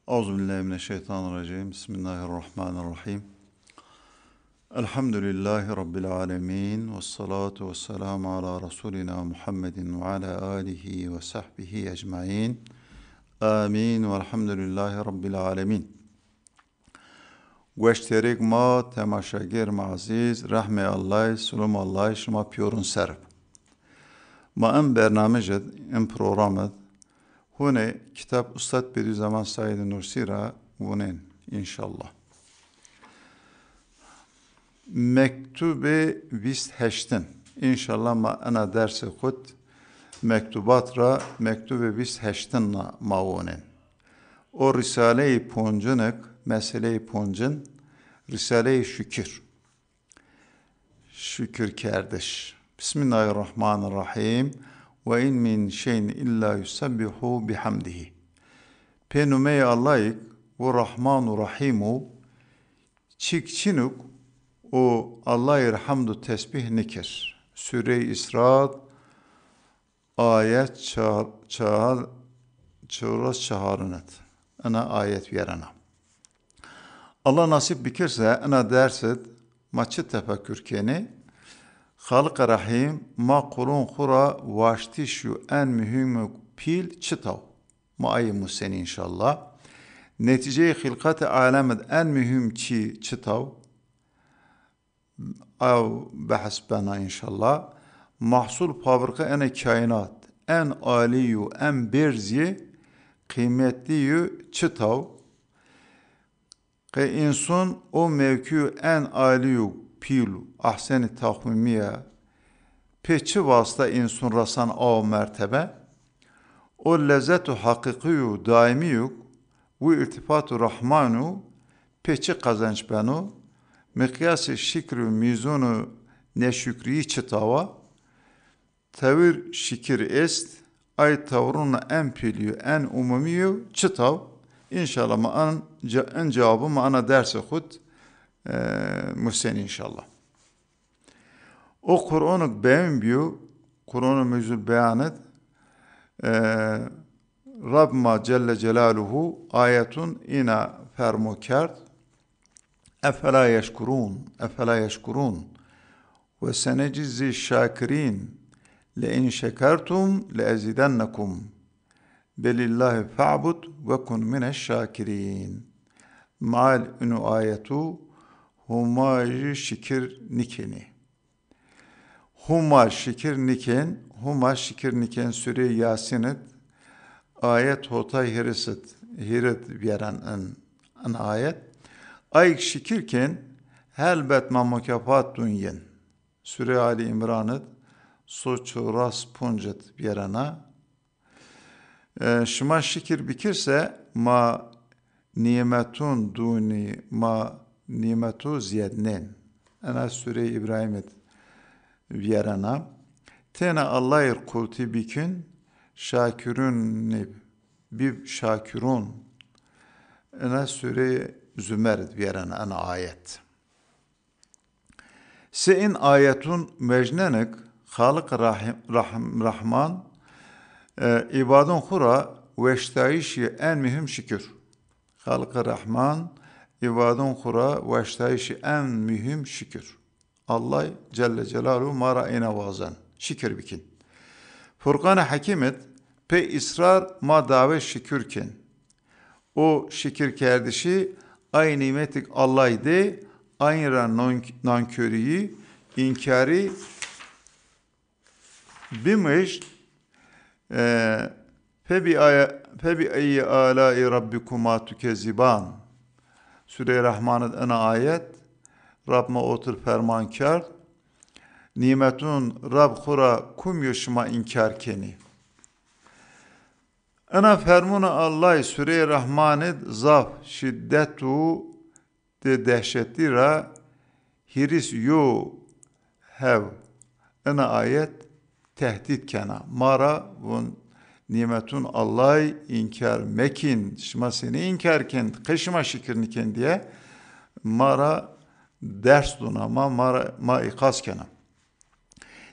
Euzubillahimineşşeytanirracim. Bismillahirrahmanirrahim. Elhamdülillahi Rabbil alemin. Vessalatu vesselamu ala Resulina Muhammedin ve ala alihi ve sahbihi ecmain. Amin. Velhamdülillahi Rabbil alemin. Goşterik ma temaşagir aziz. Rahme Allah, sulum Allah, şuma piyorun serb. Ma em bernamejed, em programed. Hune kitap Ustad Bediüzzaman Said Nursi ra vunen inşallah. Mektube 28 inşallah ma ana dersi khud mektubat ra mektube 28 na ma vunen. O risale-i poncunek mesele-i poncun risale-i şükür. Şükür kardeş. Bismillahirrahmanirrahim. Ve in min şeyin illa yusabbihu bihamdihi. Penume Allah'ik ve Rahmanu Rahimu çikçinuk o Allah'ir hamdu tesbih nikir. Süre-i İsra ayet çağırınet. Ana ayet verana. Allah nasip bikirse ana derset maçı tefekkür keni Halk-ı Rahim ma kurun khura vaşti şu en mühim pil çıtav. Ma ayımı sen inşallah. Netice-i hilkat-ı alemet en mühim çıtav. Av behasbena inşallah. Mahsul fabrika en kainat. En aliyu, en berzi, kıymetliyu çıtav. Ke insun o mevkü en aliyu pilu ahsen-i tahmimiye peçi vasıta insun rasan av mertebe o lezzet-u hakikiyu daimiyuk ve irtifat-u rahmanu peçi kazanç benu mikyas-ı şükrü mizunu neşükriyi çıtava tevir şikir est ay tavruna en piliyu en umumiyu çıtav inşallah ma en cevabı ma ana dersi khud Muhsen inşallah. O Kur'an'ı beyan biyo, Kur'an'ı mevzul beyanet, Rabbima Celle Celaluhu ayetun ina fermo kert, efela yeşkurun, ve senecizzi şakirin, le in şekertum le ezidennekum, belillahi fa'bud ve kun mineşşakirin. Maal inu ayetu, Huma şikir nikeni. Huma şikir niken Süre Yasin'et ayet hotay hiret veren an ayet. Ayk şikirken helbet ma mükafat dünyen. Süre Ali İmran'et soçu ras puncet verena. Şuma şikir bikirse ma nimetun duni ma nimetu ziyadnen. Ana Süre İbrahim'et vierana. Tena Allah'ir kulti bikün şakirun bib şakirun. Ana Süre Zümer vierana ana ayet. Se'in ayetun mecnenek Halık Rahman ibadun hura veştayişi en mühim şükür. Halık Rahman İbadun hura ve iştahişi en mühim şükür. Allah Celle Celaluhu mara ina vazan. Şükür bikin. Furkan-ı Hakimet pe ısrar ma davet şükürken. O şükür kardeşi aynı nimetik Allah'ydı. Aynı nankörüyü, inkari bimiş febi ayyi alâi rabbikuma tükezziban. Süre-i Rahman'ın ana ayet Rabbime otur fermankar nimetun Rab khura kum yoşuma inkar keni. Ana fermuna Allah Süre-i Rahman'ın zaf şiddetu de dehşetli ra hiris yo hev. Ana ayet tehdit kena. Mara bun nimetun Allah inkar mekin şma seni inkarken kışma şikirniken diye mara ders dunama ma ikaz kena.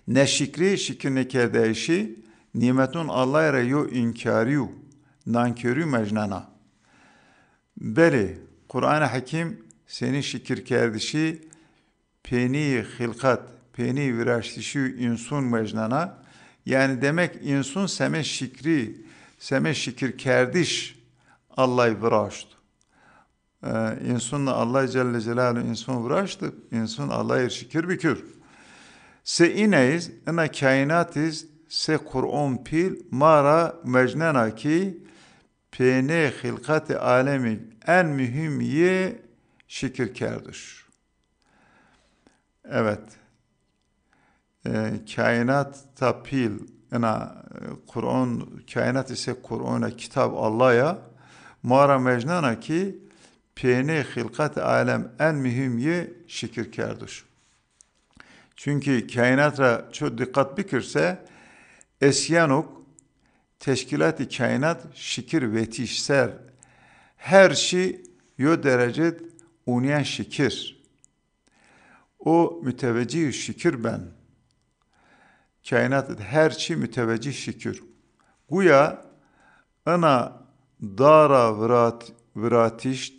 Ne şikri şikirnike değişi nimetun Allah'a yo inkariyu nankörü mecnana. Beli, Kur'an-ı Hakim seni şikir kerdişi, peni hilkat, peni viraştişi insun mecnana, yani demek insun seme şikri, seme şikir kerdiş Allah'ı viraşt. İnsunla Allah Celle Celaluhu insun viraştı, insun Allah'ı şikir bikür. Se ineyiz, ina kainatiz, se Kur'an pil, mara mecnana ki, pene hilkat-ı alemi en mühim ye şikir kerdiş. Evet. Kainat tapil ina Kur'an kainat ise Kur'an'a kitap Allah'a mara mecnana ki pene hilkat alem en mühim ye şikir kerdiş. Çünkü kainatra çok dikkat bikirse esyanuk teşkilat-ı kainat şikir vetişser her şey yo derecet uniyen şikir. O müteveccih şikir ben. Kainat her şey müteveccih şikir. Guya ana dara viratiş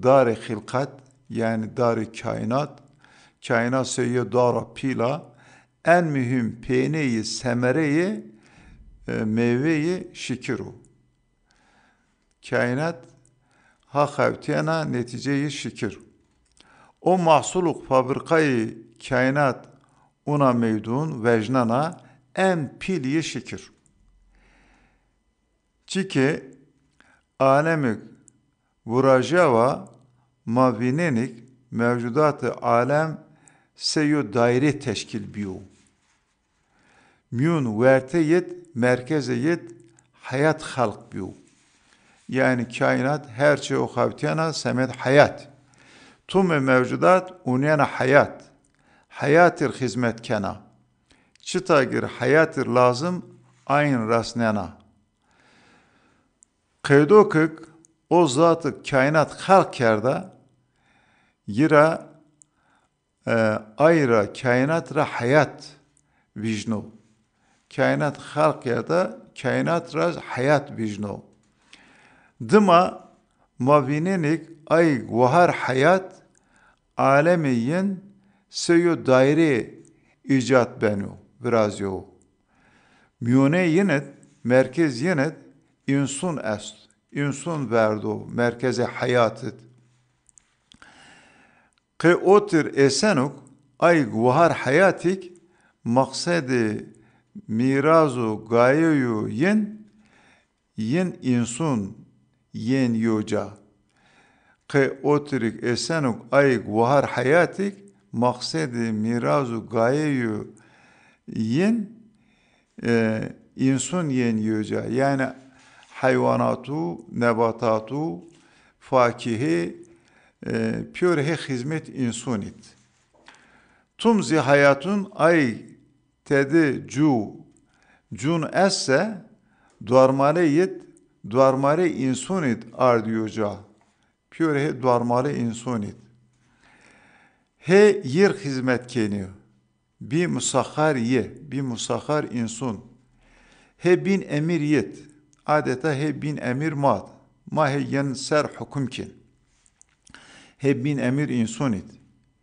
dar-ı hilkat yani dar-ı kainat kainat seyye dara pila en mühim peneyi semereyi meyveyi şikiru. Kainat ha havtiyana neticeyi şikir. O mahsuluk fabrikayı kainat ona meydun vecnana en piliye şikir. Çünkü alemi vurajava mavinenik mevcudatı alem seyo daire teşkil biyo. Myun verte yet, merkeze yet, hayat halk biyo. Yani kainat her şey o havtiyana semet hayat. Tüm mevcudat unyana hayat. Hayatır hizmet kena. Çıtagir hayatır lazım aynı rasnena. Kıydokık o zatı kainat halk kerda yira ayra kainatra hayat vicno. Kainat halk yerda kainatra hayat vicno. Dıma mavinenik ay vahar hayat alemiyin seyo daire icat benu biraz yo. Müne yenet merkez yenet insun est. İnsun verdo merkeze hayatıt. Ki otir esenuk ay vahar hayatik maksedi mirazu gayeyu yen insun yen yoca. Ki otirik esenuk ay vahar hayatik maksedi mirazu gayeyu insun yen yoca. Yani hayvanatu, nebatatu, fakihi, pürehe hizmet insunit. Tumzi hayatun ay tedi cun esse duarmale insunit ardiyoca. Pürehe duarmale insunit. He yer hizmet keniyor. Bir musahhar insun. He bin emir yet. Adeta he bin emir mad. Ma he yen ser hükümkin. He bin emir insunit.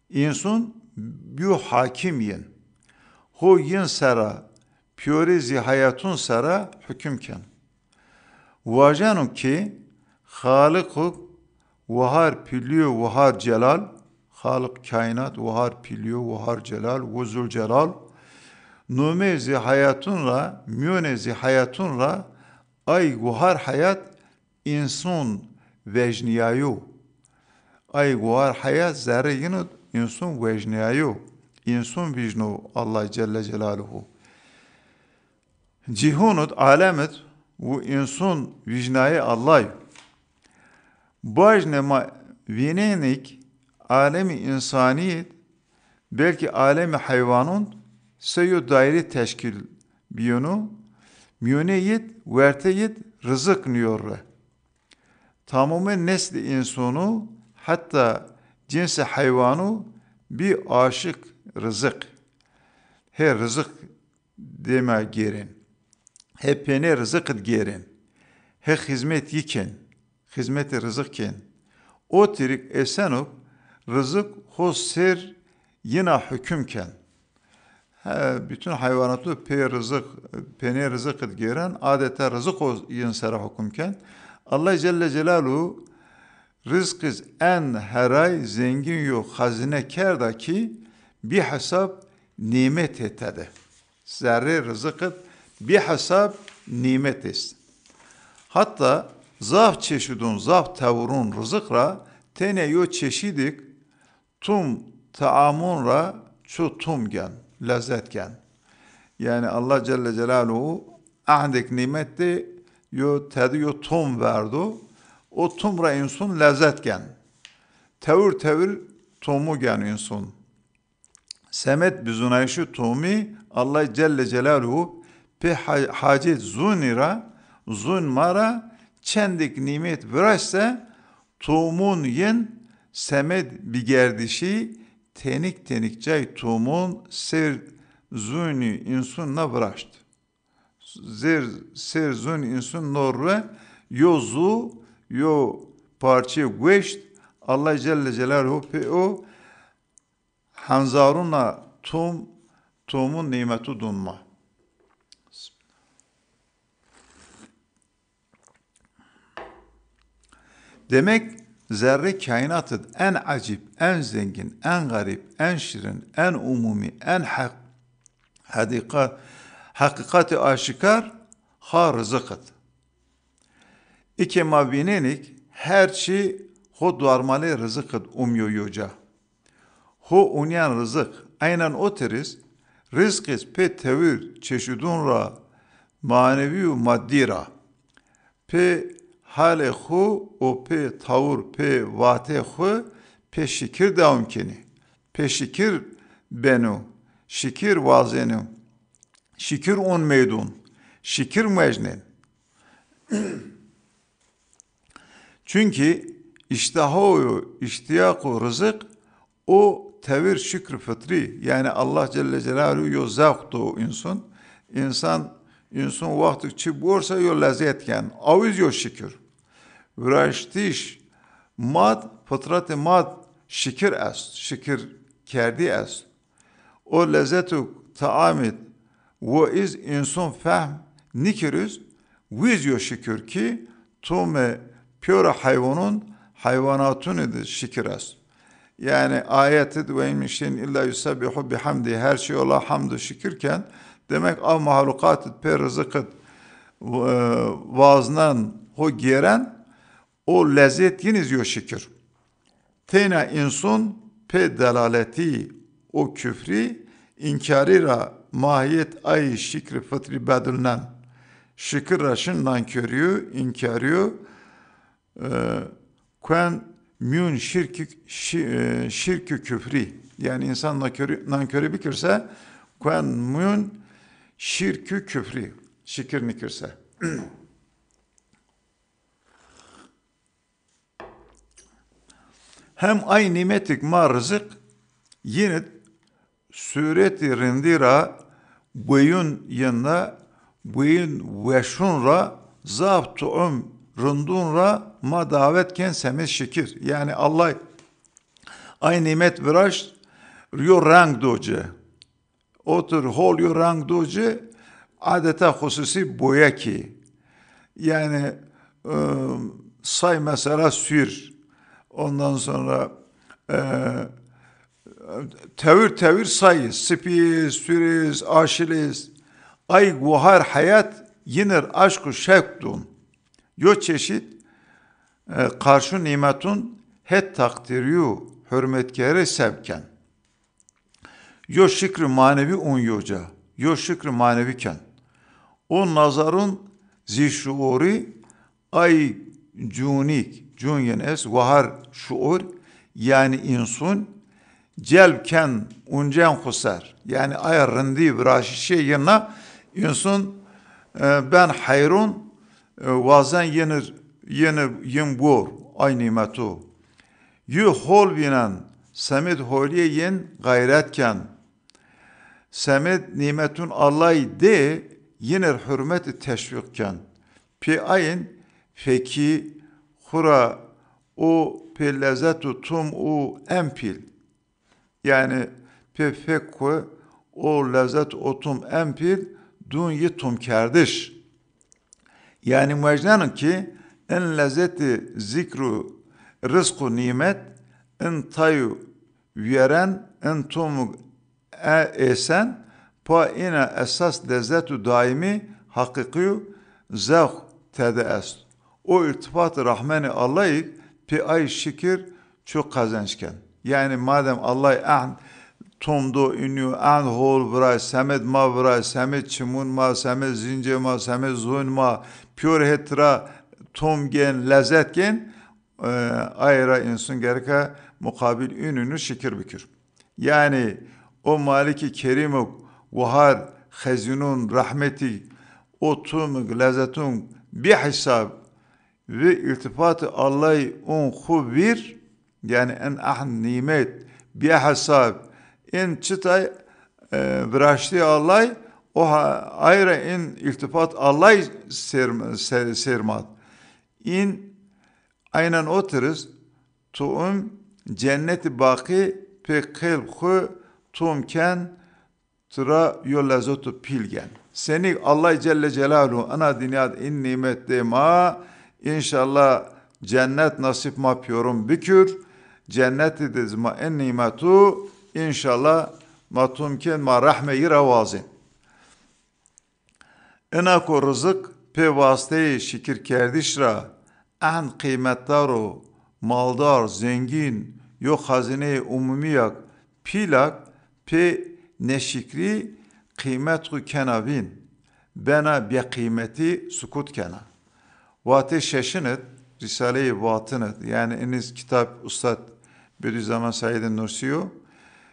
İnsun biyo hakim yen. Ho yen sera piyorizi hayatun sera hükümken. Vajanun ki halıkuk vahar piliyo vahar celal. Halık kainat vahar piliyo vahar celal. Vuzul celal. Numezi hayatunla münezi hayatunla ay vahar hayat insun vecniyayu. Ay guar hayat zerre yine insun vecniyayu. İnsun vicnu Allah Celle Celaluhu. Cihunut alemet bu insun vicnayı Allah. Bajnema vinenik alemi insaniyet belki alemi hayvanun seyo daire teşkil biyonu müneyet verteyet rızık niyor. Tamamen nesli insonu hatta cinsi hayvanu bir aşık rızık. He rızık deme gerin. He pene rızık gerin. He hizmet yiken. Hizmeti rızıkken. O tirik esenuk rızık hosser yine hükümken. Bütün hayvanatı pene rızık gelen adeta rızık o yinsara hükümken Allah Celle Celaluhu rızkız en heray zengin yok hazine kerda ki bir hesap nimet etede. Zerre rızıkıt bir hesap nimet est. Hatta zaf çeşidun zaf tavurun rızıkra tene yo çeşidik tum taamunra çu tum gen lezzet gen. Yani Allah Celle Celaluhu ahdek nimette yo tadı yo tum verdu. O tumra insun lezzet gen. Tevür tumu gen insun. Semet bizunayşı tumi Allah Celle Celaluhu pe hacet zunira zunmara çendik nimet viraşse tumun yen semet bigerdişi tenik cay tumun ser zuni insunna viraşt. Ser zuni insun norve yozu yo parça güeşt Allah Celle Celaluhu pe o hanzaruna tumun nimeti dunma. Demek zerre kainatı en acip, en zengin, en garip, en şirin, en umumi, en hakikati aşikar ha rızıkıt. İki mabinenik her şey ho duarmale rızıkıt umyoyoca. Ho unyan rızık aynen o teriz rızkız pe tevir çeşidunra manevi u maddira pe hale khu o pe tavur pe vate khu pe şikir davumkeni pe şikir benu şikir vazenu şikir on meydun şikir mecnen. Çünkü iştiyaku rızık o tevir şükür fıtri yani Allah Celle Celaluhu yo zavktu insan vakti çıkıyorsa yo lezzetken aviz yo şükür viraştiş mad fıtratı mad şükür est şükür kerdi est o lezzetu taamid ve iz insan fahm nikiriz viz yo şükür ki tume piyora hayvanatun edir şükür est. Yani ayeti ve inmişin illa yusabbihu bihamdi her şey Allah hamdü şükürken demek av mahlukat per rızıkıt vaznan o giren o lezzet yiniz yo şükür. Tena insun pe delaleti o küfri inkarira mahiyet ay şükri fıtri bedilnen şükür raşın nankörüyü inkarıyor kuen mün şirkü küfri yani insan nankörü bikirse kuen mün şirkü küfri şikir nikirse hem ay nimetik ma rızık yine sureti rindira buyun yanına buyun veşunra zaftu'um rundunra ma davetken semiz şikir. Yani Allah ay nimet viraş yo rang doce. Otur hol yo rang doce adeta hususi boya ki. Yani say mesela sür. Ondan sonra tevir sayı. Spiz, sürüz, aşiliz. Ay guhar hayat yinir aşkı şevkdun. Yo çeşit karşı nimetun het takdiriyu hürmetkere sevken. Yo şükrü manevi unyoca. Yo şükrü maneviken. O nazarun zişuuri ay cunyen es vahar şuur yani insun celken uncen husar. Yani ay rindi viraşı şey yanına insun ben hayrun vazen yen bor ay nimetu. Yu hol binen semet holiye yen gayretken semet nimetun Allah'ı de yiner hürmeti teşvikken pi ayın feki hura o pe lezzetu tum o empil. Yani pe fekku o lezzet otum empil dunyi tum kerdiş. Yani mecnanın ki en lezzeti zikru rızku nimet en tayu veren en tomu esen pa ina esas lezzetu daimi hakiki zevk tede est. O irtibat-ı rahmani Allah'ı pe ay şükür çok kazançken. Yani madem Allah tomdo ünlü an hol vray semed ma vray semed çimun ma semed zince ma semed zun ma pure hetra tom gen lezzet gen ayra insun gereka mukabil ününü şükür bükür. Yani o maliki kerimuk vahar hazinun rahmeti o tom lezzetun bir hesab ve irtifatı Allah'ı on khubir yani en ahn nimet bir hesab en çıtay vraşti Allah o ayrı en irtifat Allah sermat in aynen oturuz tuğum cenneti baki pe kılbı tuğumken tıra yol lezotu pilgen seni Allah Celle Celaluhu ana dünyada in nimet dema İnşallah cennet nasip yapıyorum bükür. Cenneti dizma en nimetu inşallah matumken ma rahmeyi ravazin. Ena ko rızık pe vasıtayı şikir kerdişra en kıymetdaro maldar zengin yok hazine umumiyak pilak pe neşikri kıymetku kenavin bena bi kıymeti sukut kena. Vatı şeşinet, Risale-i Vatınet, yani eniz kitap Ustad Bediüzzaman Said Nursiyo,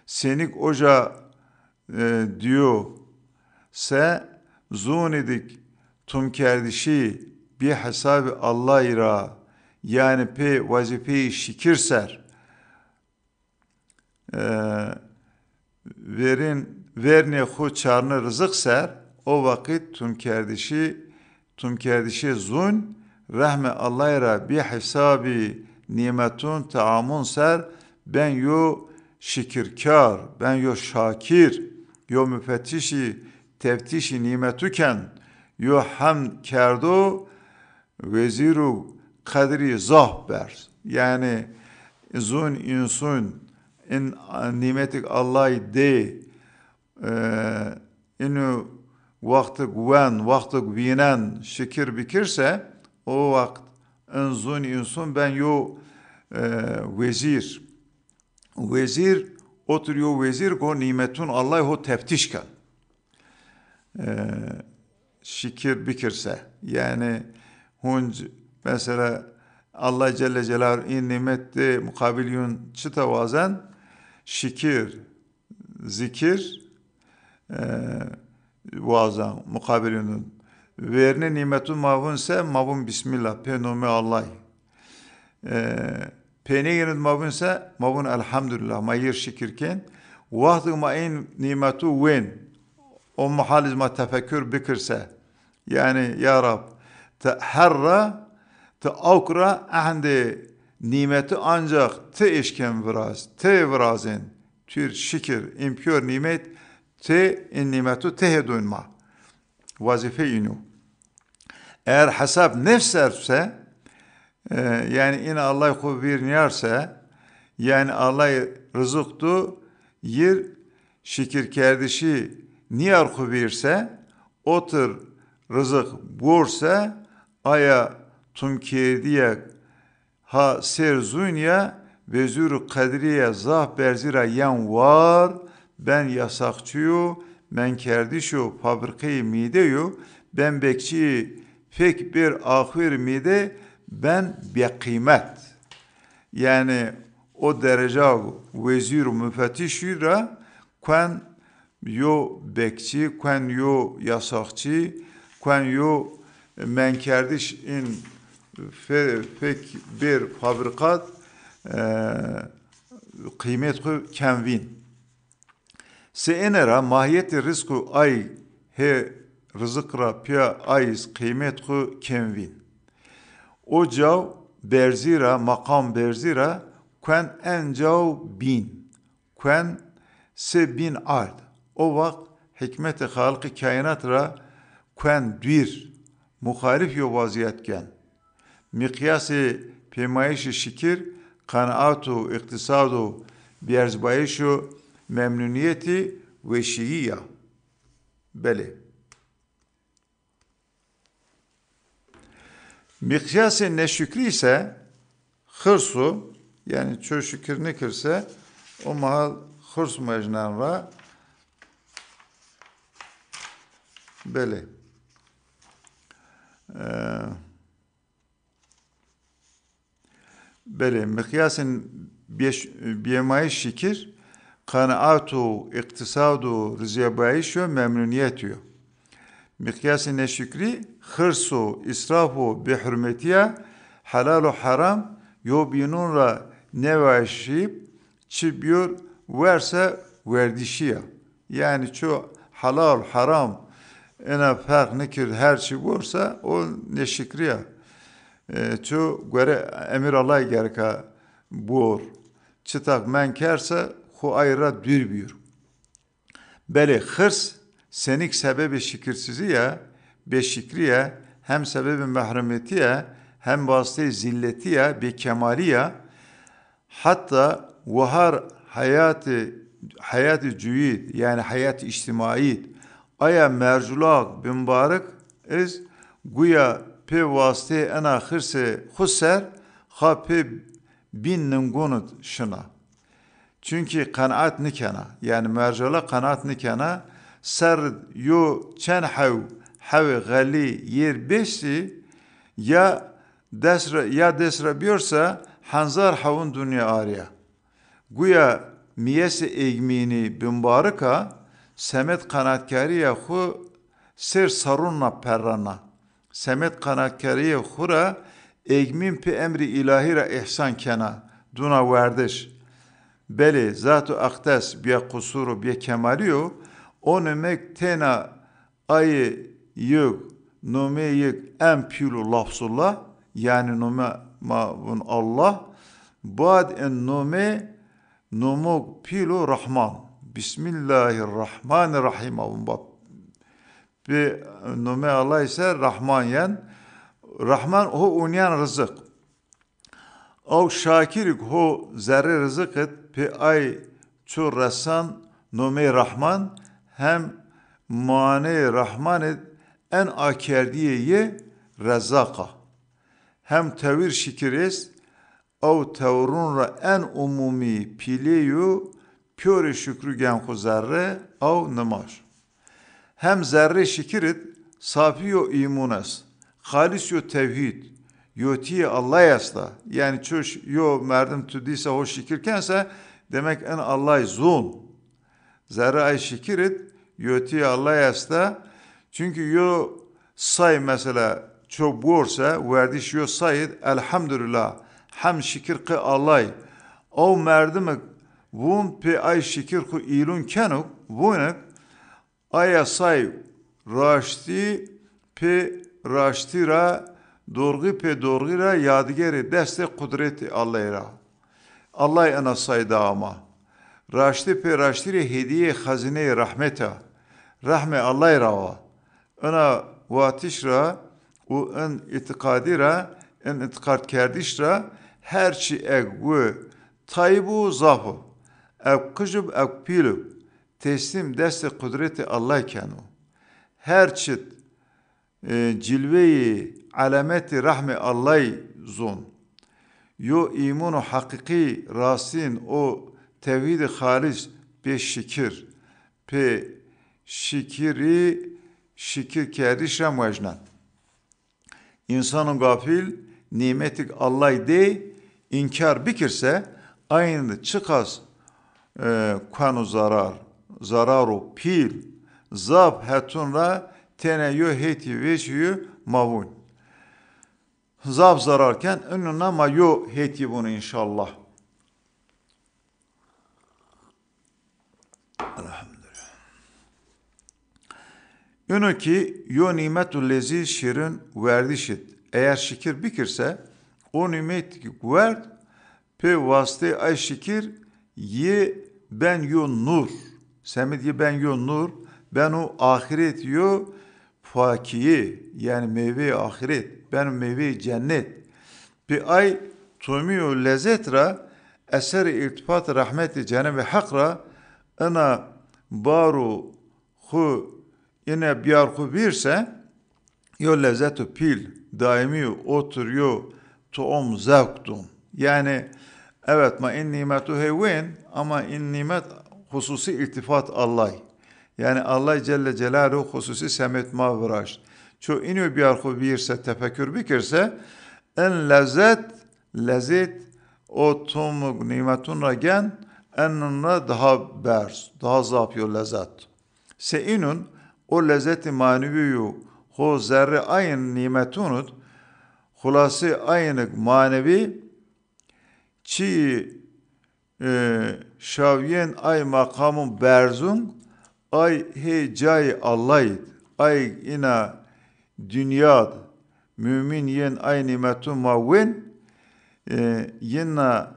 senik oca diyor, se zunidik tum kerdişi bir hesabı Allah ira, yani pe vazifeyi şikirser, verne xu çarnı rızık ser, o vakit tum kerdişi zun, rahme Allah'a bir hesabı nimetun taamun ser ben yo şikirkar ben yo şakir yo müfettişi teftişi nimetüken yo ham kerdo veziru kadri zahber yani zun insun in nimetik Allah'ı de inu vakti güven vakti güvenen şikir bikirse o vakt enzun insun ben yo vezir oturuyor vezir ko nimetun Allah ho teftiş kan şikir bikirse yani hunc mesela Allah Celle Celaluhu in nimette mukabilyun çıta vazen şikir zikir vazen mukabilyunun verne nimetun mavunse mavun bismillah penome Allah. Pene yenid mavunse mavun elhamdülillah mayir şikirken vahdı main nimetu ven o mahalizma tefekkür bikirse yani ya Rab te herra te avkra ahde nimeti ancak te eşken viraz te virazin tür şikir impure nimet te in nimetu te dönma vazife inu. Eğer hesap nefserse yani yine Allah kubir niyarse yani Allah rızıktu yer şikir kerdişi niyar kubirse otur rızık borsa aya tumkediye ha serzunya vezuru kadriye zah berzira yan var ben yasakçıyu ben kerdişu fabrikayı mideyu ben bekçi fek bir ahir mide ben bir kıymet yani o derece vezir müfettişira kwen yo bekçi kwen yo yasakçı kwen yo men kerdiş in fek bir fabrikat kıymet ku kenvin se enera mahiyeti rızku ay he rızıkra pya ayız kıymet ku kenvin o cav berzira, makam berzira, kuen encav bin, kuen se bin ard. O vakt hikmet-i halkı kainat ra kuen düir, muhalif yo vaziyetken. Mikyası pemayişi şikir, kanaatu, iktisadu, bierzbayişu, memnuniyeti ve şiiya. Beli. Mikyası neşükri ise hırsu, yani ço şükür ne kırsa o mahal hırs mecnan ra beli. Beli. Mikyasın biyemayı şikir, kanaatu, iktisadu, rıziyabayişu, memnuniyetiyo. Mikyasın neşükri, hırsu, israfu, bihürmetiye, halalu haram, yo binun ra nevaşib, çibiyor, verse verdişiye. Yani ço halal, haram, ena fark nekir her şey varsa o neşükriye. Ço göre emir Allah gereka bor. Çıtak men kerse hu ayra dürbüyor. Beli hırs senik sebebi şükürsüzüye, beşikriye, hem sebebi mahremetiye, hem vasıtayı zilletiye, be kemaliye, hatta vahar hayatı cüyid, yani hayat-ı içtimai, aya merculak mübarek iz güya pe vasıtayı ena hırsı husser, ha pe bin nungunut şına. Çünkü kanaat nikana, yani mercula kanaat nikana, ser yo çen hav gali yer beşi ya desra biyorsa hanzar havun dünya arya. Güya miyesi egmini bimbarika semet kanaatkariye hu ser sarunna perrana. Semet kanaatkariye hura egmin pe emri ilahira ihsan kena duna verdiş. Beli zat-ı akdes biye kusuru biye kemaliyo o nemek tena ayı yük nome yük empülü lafzullah yani nome mavun Allah bad en nome nomuk pilu rahman Bismillahirrahmanirrahim avun bab bir nome Allah ise rahman yen rahman o unyan rızık او شاکرک هو ذره رزقت پی ای چو رسان نومه رحمان هم مانع رحمان en akerdiyeye rezaka. Hem tevir şikiriz او tevrunra en umumi pileyu pöre şükrü gen khu zerre او nemaş. Hem zerre şikirit safiyo imunes. Halis yo tevhid. Yotiye Allah yasla. Yani çöş yo merdim tüdiyse o şikirkense demek en Allah zun. Zerre ay şikirit yotiye Allah yasla. Çünkü yo say mesela çok borsa verdiş yo sayid elhamdülillah hem şikir ki Allah. O merdim vun pe ay şikir ku ilun kenuk vunek aya say raşti pe raşti ra doğru pe doğru ra yadigarı destek kudreti Allah'a ra. Allah ana sayda ama. Raşti pe raşti re hediye hazine rahmeta. Rahme Allah'a ra. Ana vatiş ra u en itikadi ra en itikad kerdiş ra her şey egve taybu zafu. Ev kıcıb ev pilub. Teslim destek kudreti Allah kenu. Her çit cilveyi alameti rahme Allah zon. Yo imanu hakiki rasin o tevhid-i halis pe şikir. Pe şikiri şikir kerdişe mecnan. İnsanın gafil nimetik Allah de inkar bikirse aynı çıkaz kanu zararu pil zab hatunra tene yo heti veşiyu mavun. Zab zararken önüne ma yo heti bunu inşallah. Elhamdülillah. Ünü ki yo nimetul lezi şirin verdişit. Eğer şikir bikirse O nimet ki kuvvet pe vasıte ay şikir ye ben yo nur. Semit ye ben yo nur. Ben o ahiret yo fakiye yani meyve ahiret. Ben meyve cennet. Pe ay tumiyo lezzet ra eser irtifat rahmeti Cenab-ı Hak ra ana baro khu yine biyar khu birse yo lezzetu pil daimi oturuyor to'um zevktun. Yani evet ma in nimetu hevin ama in nimet hususi iltifat Allah. Yani Allah Celle Celaluhu hususi semet mavraş. Ço iniyor biyar khu birse tefekkür bikirse en lezzet o tom nimetun ragen enunla daha bers, daha zapıyor lezzet. Se inun o lezzeti maneviyu ho zerre ayın nimetunut hulası ayınık manevi çi şavyen ay makamın berzun ay he cay Allah'id ay ina dünyad mümin yen ay nimetun mavin yena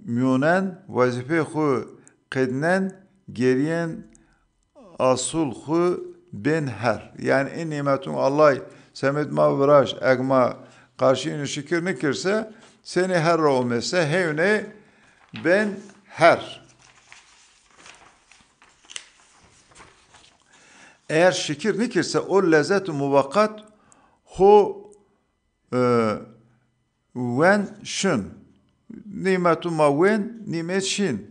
münen vazife hu kednen geriyen asıl hu ben her. Yani en nimetun Allah semet mavraj egma karşıyını şükür ne kirse seni her olmasa hevne ben her. Eğer şükür ne kirse o lezzet-i muvakkat hu wen şun nimetu ma wen nimet şin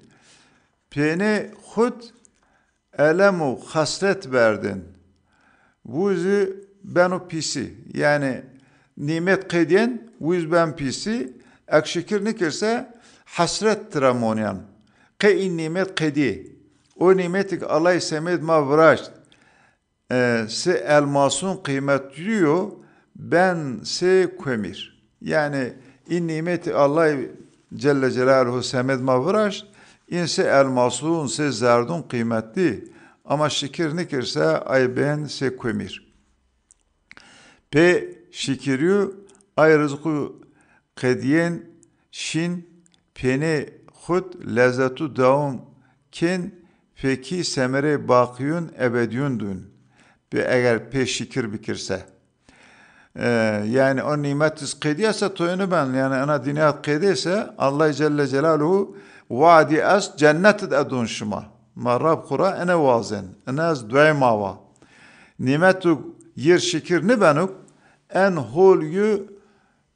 pene hud elemu hasret verdin vuzi benu pisi yani nimet kediyen vuz ben pisi ek şükür ne kirse hasret tramonyan ke in nimet kedi o nimetik Allah semed ma vraşt se elmasun kıymet diyor ben se kömür. Yani in nimeti Allah Celle Celaluhu semed mavraş inse elmasun se zerdun kıymetli ama şükür ne kirse ay ben se kömür. Pe şükürü ay rızkı kediyen şin pene hud lezzetu daum ken peki semere bakiyun ebediyundun. Ve eğer peş şükür bikirse. Yani o nimet kıydıysa toyunu ben yani ana diniyat kıydıysa Allah Celle Celaluhu vaadi es cennet edun şuma. Marrab kura ene vazen. Ene az duay mava. Nimetu yer şükür ne benuk en holyu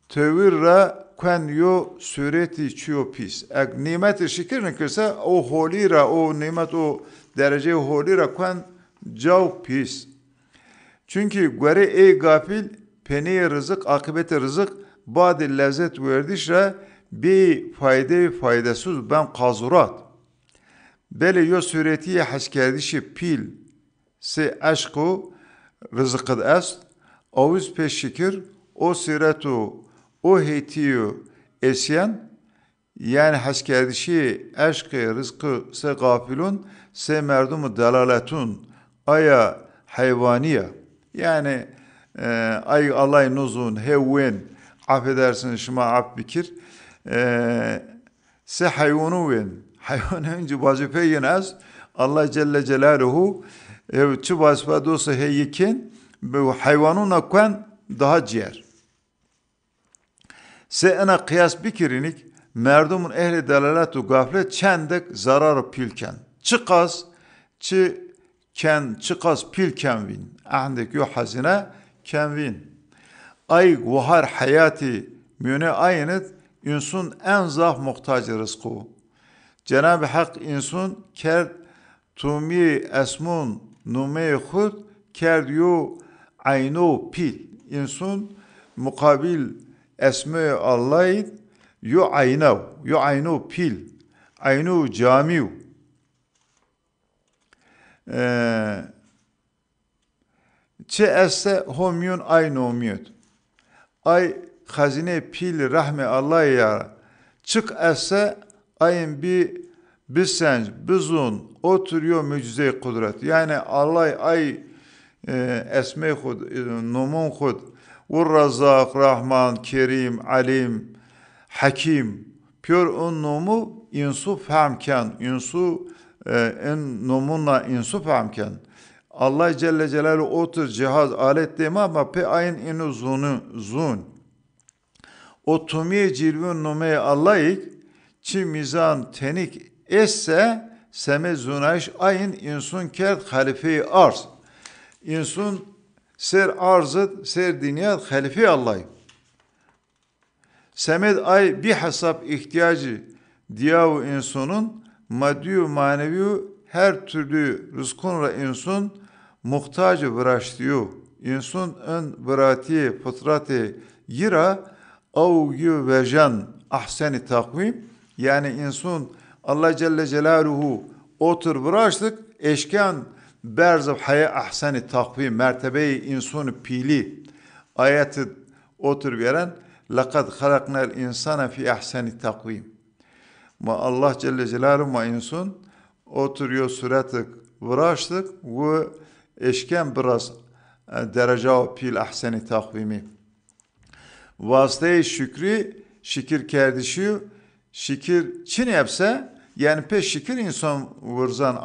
tevirra kwen yo sureti çiyo pis. Ek nimet şükür ne kırsa o holira o nimet o derece holira kwen cav pis. Çünkü göre ey gafil peniye rızık, akıbete rızık, badi lezzet verdişre bir faydasız ben kazurat. Bele yo suretiye haskerdişi pil se aşku rızıkıd est, aviz peş şükür, o siretu, o heytiyo esyen, yani haskerdişi aşkı rızkı se gafilun, se merdumu dalaletun, aya hayvaniye. Yani ay alay nuzun hevven affedersiniz şuma af bikir se hayvanu ven hayvan önce vazife yenaz Allah Celle Celaluhu çu vazife dosa heyken bu hayvanun akwan daha ciğer se ana kıyas bikirinik merdumun ehli dalalatu gaflet çendek zarar pilken çıkaz çıkaz pilken vin عندك يو حزنة كنvin ay guhar hayati müne aynet insun en zaf muhtacı rızkı. Cenab-ı Hak insun ker tumi esmun nume khud ker yo ayno pil insun mukabil esme Allah yo ayno pil ayno camiu çe esse homyun ay nomiyot. Ay hazine pil rahme Allah ya. Çık esse ayın bir bisenc, bizun oturuyor mucize kudret. Yani Allah ay esme khud, nomun khud Razzak, Rahman, Kerim, Alim, Hakim. Pür on nomu insu famken, insu en nomuna insu famken. Allah Celle Celaluhu otur cihaz alet deme ama pe ayın inu zun. O tumiye cilvün nume Allah'ik çi mizan tenik esse seme zunayş ayın insun kert halife-i arz. İnsun ser arzıt ser dünyat halife Allah'ik. Semed ay bir hesap ihtiyacı diyavu insanın maddi manevi her türlü rızkınla insan muhtacı bıraştıyor. İnsan ön bırati fıtratı yira avgü vejan ahseni takvim yani insan Allah Celle Celaluhu otur bıraştık eşken berzab haya ahseni takvim mertebeyi insanı pili ayeti otur veren لَقَدْ خَلَقْنَا الْاِنْسَانَ فِي اَحْسَنِ تَقْوِيمٍ Ma Allah Celle Celaluhu ma insan oturuyor suratı vıraştık ve eşken biraz derece pil ahseni takvimi. Vasıtayı şükri şükür kerdişi şükür çin yapsa yani peş şükür insan vırzan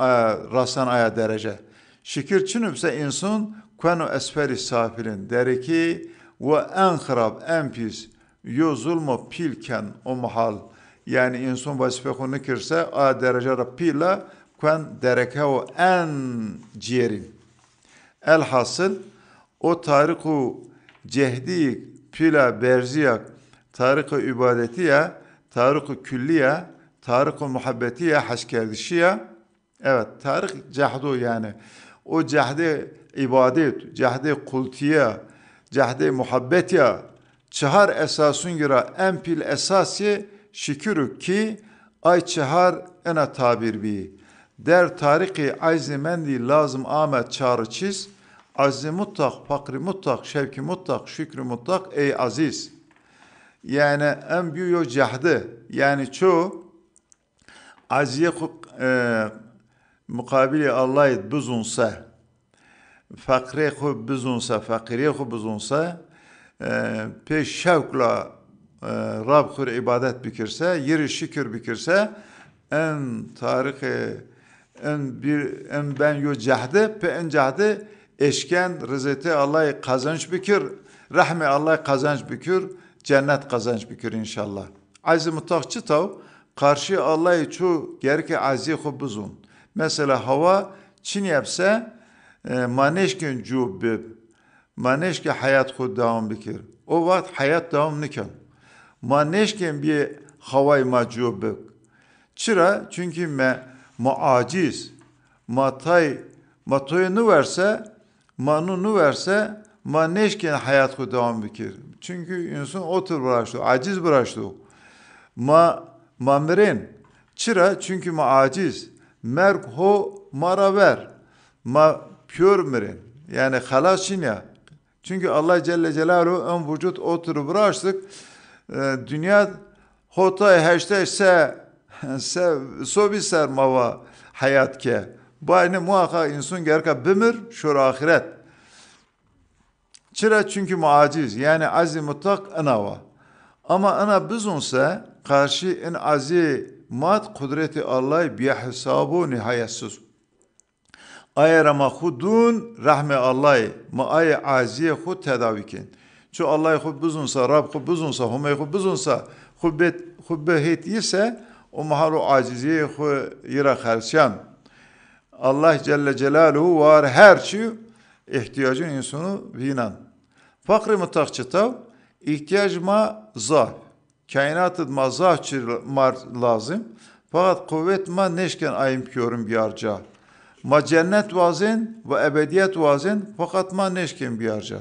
rasan aya derece. Şükür çin yapsa insan kanu esferi safilin dereki ve en harab en pis yo zulmo pilken o mahal yani insan vazife konu kirse a derece pila kuen dereke o en ciğerin elhasıl o tariku cehdi pila berziyak tariku ibadetiye tariku külliye tariku muhabbetiye haşkerdişiye evet tarik cahdu yani o cahdi ibadet cahdi kultiye cahde muhabbet ya çahar esasun göre en pil esası şükürü ki ay çahar ena tabir bi der tariki azzi mendi lazım Ahmet çağrı çiz azzi mutlak fakri mutlak şevki mutlak şükrü mutlak ey aziz yani en büyük cahde yani çoğu aziye mukabili Allah'ı buzunsa fakre xo bizonsa, fakiriye xo bizonsa, peş şevkla Rab xur ibadet bikirse, yeri şükür bikirse, en tarihi, en ben yo cahde, pe en cahde eşken rızeti Allah'ı kazanç bikir, rahme Allah'ı kazanç bikir, cennet kazanç bikir inşallah. Aziz mutlak çıtav, karşı Allah'ı çoğu gerke aziye xo bizon. Mesela hava Çin yapsa, maneşken cübbib, maneşke hayat khud devam bikir. O vakit hayat devam nikan. Maneşken bir havay ma cübbib. Çıra çünkü ma aciz, ma toy nu verse, manu nu verse, maneşken hayat khud devam bikir. Çünkü insan otur bıraştı, aciz bıraştı. Ma mirin. Çıra çünkü ma aciz. Merk ho maraver. Ma pür mirin. Yani halas ya. Çünkü Allah Celle Celaluhu ön vücut oturup bıraştık. Dünya hotay heşte sobi ser mava hayat ke. Bayne muhakkak insan gerka bimir şur ahiret. Çıra çünkü muaciz. Yani aziz mutlak anava. Ama ana bizonsa karşı en aziz mat kudreti Allah'ı bir hesabı nihayetsiz. Ayar ama hudun rahme Allah'ı ma ay aziye hud tedavi kin. Çünkü Allah'ı hud bizonsa, Rab hud bizonsa, Hume hud bizonsa, hubbe ise o mahalu aciziye hud yira khalşan. Allah Celle Celaluhu var her şey ihtiyacın insanı vinan. Fakri mutakçıtav ihtiyaç ma zah. Kainatı ma zah lazım. Fakat kuvvet ma neşken ayım kiyorum biyarca. Ma cennet vazin ve ebediyet vazin fakat ma neşken biyarca.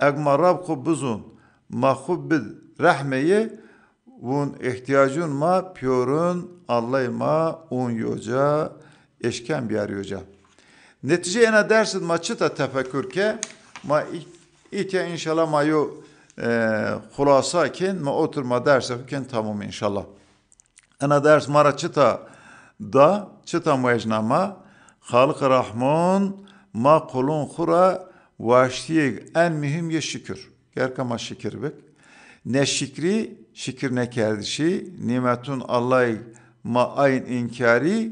Egma Rab kubbuzun ma hubbid rahmeyi vun ihtiyacın ma piyorun Allah'ı ma un yoca eşken biyar yoca. Netice ena dersin ma çıta tefekkür ke ma İtya inşallah mayu hulasa ken ma oturma derse ken tamam inşallah. Ana ders mara çıta da çıta mecnama Halk Rahman ma kulun khura vaştiye en mühim ye şükür. gerkama şükür bek. Ne şükri, şükür ne kerdişi, nimetun Allah'ı ma ayn inkari,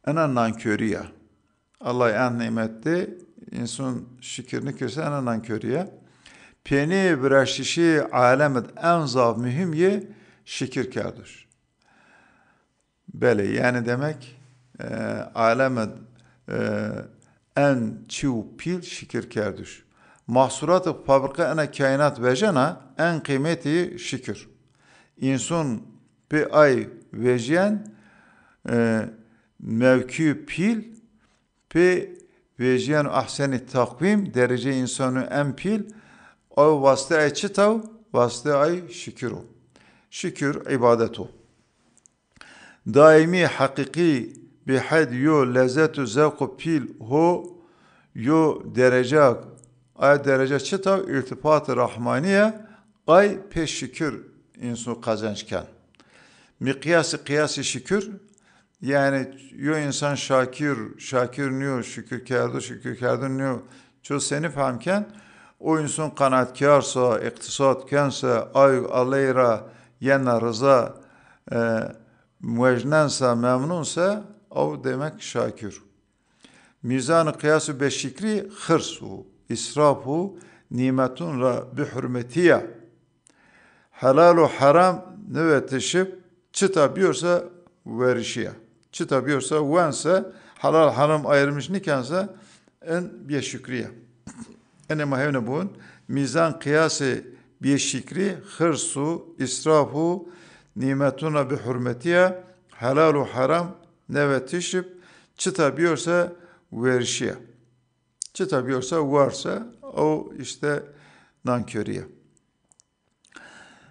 ana nankörüye. Allah en nimetli, insan şükürünü körse ana nankörüye. Peni biraşişi alemet en zav mühimye şükür kardır. Böyle yani demek alemet en çiğ pil şükür kardır. Mahsurat-ı fabrika ana kainat vecena en kıymeti şükür. İnsan bir ay vecen mevki pil pe vecen ahseni takvim derece insanı en pil o vasıta ay çıtav vasıta ay şükür o. Şükür ibadet o. Daimi hakiki bihad yo lezzetu zevku pil ho yo derece ay derece çıtav irtifat-ı rahmaniye ay peş şükür insan kazançken. Mikyası kıyası şükür yani yo insan şakir niyo şükür kârdır niyo çoğu seni fahmken o insan kanatkarsa, iktisatkense, ay Allah'a yana rıza müecnense, memnunsa o demek şakir. Mizan-ı kıyası beşikri hırsu, israfu, nimetun ra bi hürmetiye. Halalu haram növetişip çıtabıyorsa verişiye. Çıtabıyorsa vense halal haram ayırmış nikansa en bir şükriye. Ene mahevne bun mizan kıyası bir şükri hırsu israfu nimetuna bi hürmetiye halalu haram növetişip çıtabıyorsa verişiye. Çıtabıyorsa varsa o işte nankörüye.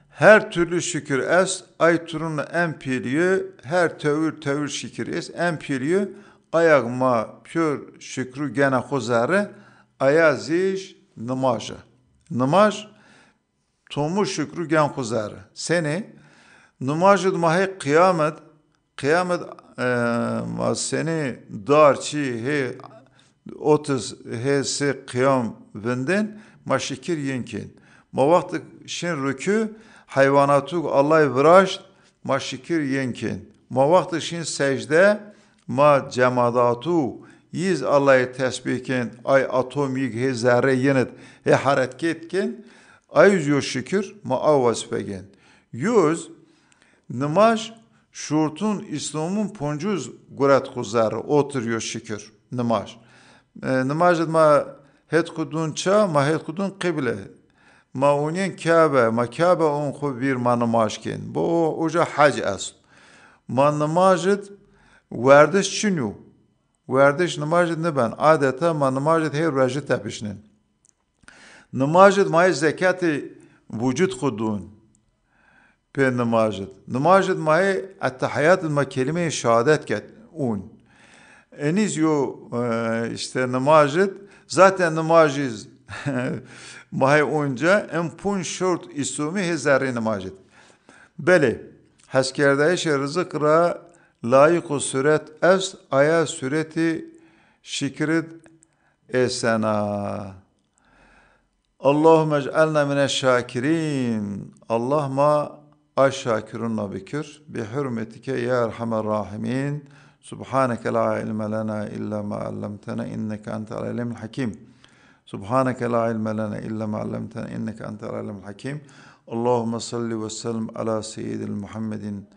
Her türlü şükür es, ay turunla en piliyor, her tevür şükür es, en piliyor, ayağıma pür şükrü gene huzarı, ayaziş namaja. Namaj, tomu şükrü gen huzarı. Seni, namajı mahi kıyamet seni darçi he 30 he se kıyam vinden, ma şükür yenkin. Ma vakti şin rükü, hayvanatug Allah viraşt ma şükür yenkin. Ma vakti şin secde ma cemadatu yiz Allah'ı tesbihken ay atomik he zerre yenet he hareketken ay yüz şükür ma avvas pegen. Yüz namaz şurtun İslam'ın poncuz gurat kuzarı oturuyor şükür namaz. Namaz ma het kudun ça ma het kudun kıble. Ma unin Kabe, ma Kabe on khubir ma namaz ken. Bu oja hac as. Ma namazet verdiş çinu. Verdiş namazet ne ben adeta ma namazet her rajit tapışnen. Namazet ma zekatı vücut kudun. Pe namazet. Namazet ma ettehiyat ma kelime-i şehadet ket un. Eniz yo işte namazet zaten namazız mahay onca en pun şort isumi hezari namazet. Beli haskerdayış rızık ra layık süret es aya süreti şikrit esena. Allahümme ec'alna mineşşakirin. Allah'ma aşşakirunna bikir bi hürmetike ya erhamer rahimin. Subhaneke la ilme lana illa ma allamtana inneke entel alimul hakim. Subhaneke la ilme lana illa ma allamtana inneke entel alimul hakim. Allahumme salli ve sellem ala seyyidil Muhammedin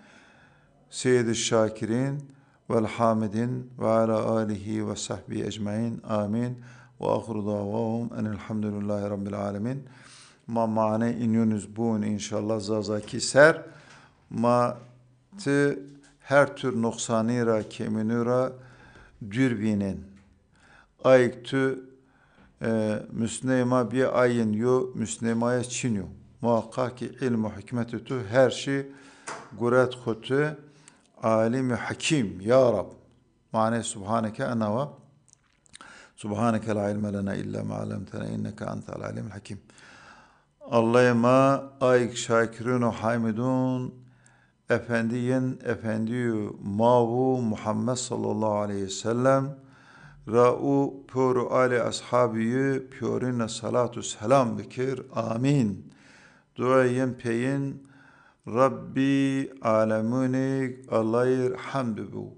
seyyidil şakirin vel hamidin ve ala alihi ve sahbihi ecmaîn. Amin. Ve ahiru davahum enelhamdülillahi rabbil alemin. Ma mane inyunuz bun inşallah zazaki ser. Ma te her tür noksanira keminura dürbinin. Ayk tü Müslüma bir ayın yo Müslümaya çinyo. Muhakkak ki ilmu hikmeti tü her şey gurat kutu alimi hakim ya Rab. Mane subhaneke enava subhaneke la ilme lena illa ma allamtana inneke entel alimul hakim. Allah'ıma ayk şakirun hamidun efendiyin efendiyu mavu Muhammed sallallahu aleyhi ve sellem Ra'u pyoru ali ashabiyü pyorine salatu selam bikir. Amin. Duayem peyin Rabbi alemunik Allah'ır hamdü bu.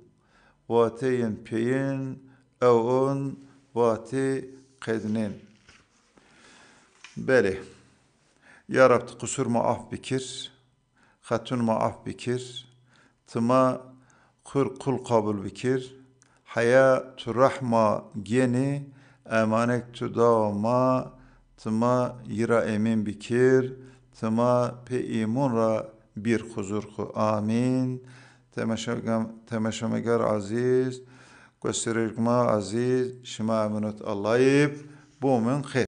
Vateyen peyin evun vate kednin. Beli. Ya Rabbi kusur maaf bikir. Hatun maaf bikir. Tıma kul kabul bikir. Hayatu rahma geni emanek tu davama tıma yira emin bikir tıma pe imun ra bir huzur ku amin temeşemeger aziz gösterirgma aziz şima eminut Allah'ib bu min